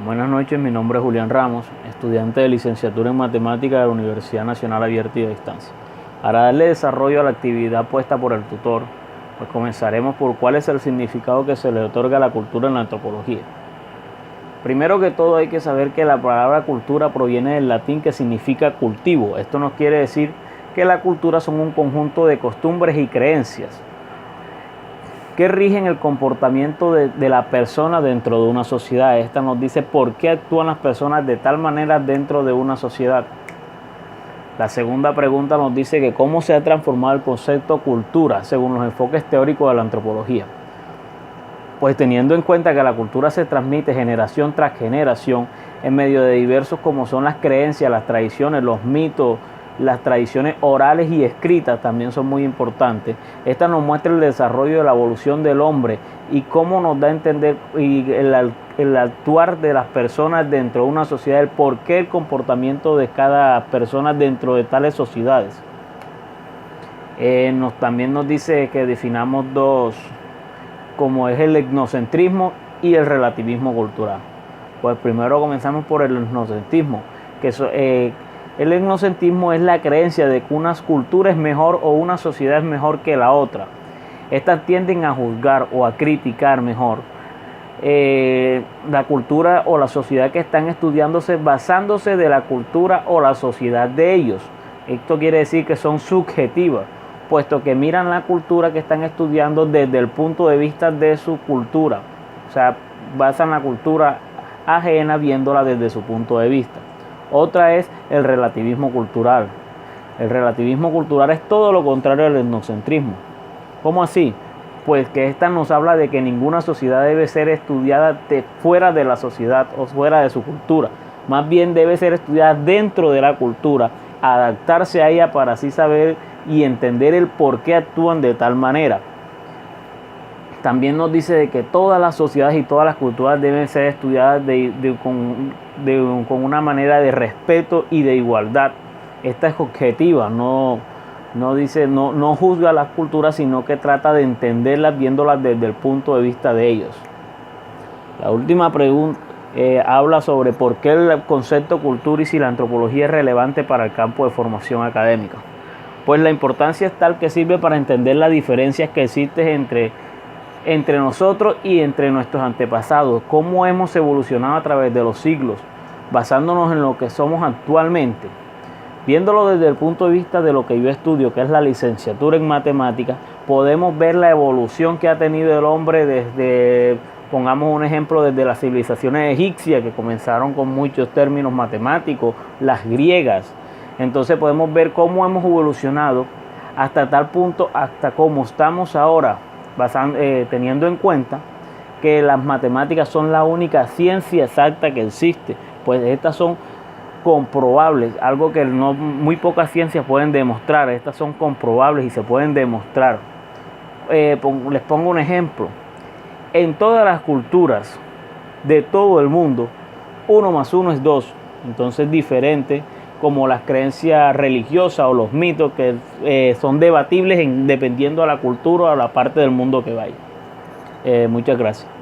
Buenas noches, mi nombre es Julián Ramos, estudiante de licenciatura en Matemática de la Universidad Nacional Abierta y a Distancia. Para darle desarrollo a la actividad puesta por el tutor, pues comenzaremos por cuál es el significado que se le otorga a la cultura en la antropología. Primero que todo hay que saber que la palabra cultura proviene del latín que significa cultivo. Esto nos quiere decir que la cultura son un conjunto de costumbres y creencias que rigen el comportamiento de la persona dentro de una sociedad. Esta nos dice por qué actúan las personas de tal manera dentro de una sociedad. La segunda pregunta nos dice que cómo se ha transformado el concepto cultura según los enfoques teóricos de la antropología. Pues teniendo en cuenta que la cultura se transmite generación tras generación en medio de diversos como son las creencias, las tradiciones, los mitos, las tradiciones orales y escritas también son muy importantes. Esta nos muestra el desarrollo de la evolución del hombre y cómo nos da a entender el actuar de las personas dentro de una sociedad, el por qué el comportamiento de cada persona dentro de tales sociedades. También nos dice que definamos dos, como es el etnocentrismo y el relativismo cultural. Pues primero comenzamos por el etnocentrismo, el etnocentrismo es la creencia de que una cultura es mejor o una sociedad es mejor que la otra. Estas tienden a juzgar o a criticar mejor la cultura o la sociedad que están estudiándose basándose de la cultura o la sociedad de ellos. Esto quiere decir que son subjetivas, puesto que miran la cultura que están estudiando desde el punto de vista de su cultura. O sea, basan la cultura ajena viéndola desde su punto de vista. Otra es el relativismo cultural. El relativismo cultural es todo lo contrario al etnocentrismo. ¿Cómo así? Pues que esta nos habla de que ninguna sociedad debe ser estudiada fuera de la sociedad o fuera de su cultura. Más bien debe ser estudiada dentro de la cultura, adaptarse a ella para así saber y entender el por qué actúan de tal manera. También nos dice de que todas las sociedades y todas las culturas deben ser estudiadas con una manera de respeto y de igualdad. Esta es objetiva, no juzga las culturas, sino que trata de entenderlas viéndolas desde el punto de vista de ellos. La última pregunta habla sobre por qué el concepto cultura y si la antropología es relevante para el campo de formación académica. Pues la importancia es tal que sirve para entender las diferencias que existen entre nosotros y entre nuestros antepasados, cómo hemos evolucionado a través de los siglos, basándonos en lo que somos actualmente. Viéndolo desde el punto de vista de lo que yo estudio, que es la licenciatura en matemáticas, podemos ver la evolución que ha tenido el hombre desde, pongamos un ejemplo, desde las civilizaciones egipcias, que comenzaron con muchos términos matemáticos, las griegas. Entonces podemos ver cómo hemos evolucionado hasta tal punto, hasta cómo estamos ahora, teniendo en cuenta que las matemáticas son la única ciencia exacta que existe, pues estas son comprobables, algo que muy pocas ciencias pueden demostrar. Estas son comprobables y se pueden demostrar. Les pongo un ejemplo. En todas las culturas de todo el mundo, 1 más 1 es 2. Entonces diferente como las creencias religiosas o los mitos que son debatibles dependiendo de la cultura o la parte del mundo que vaya. Muchas gracias.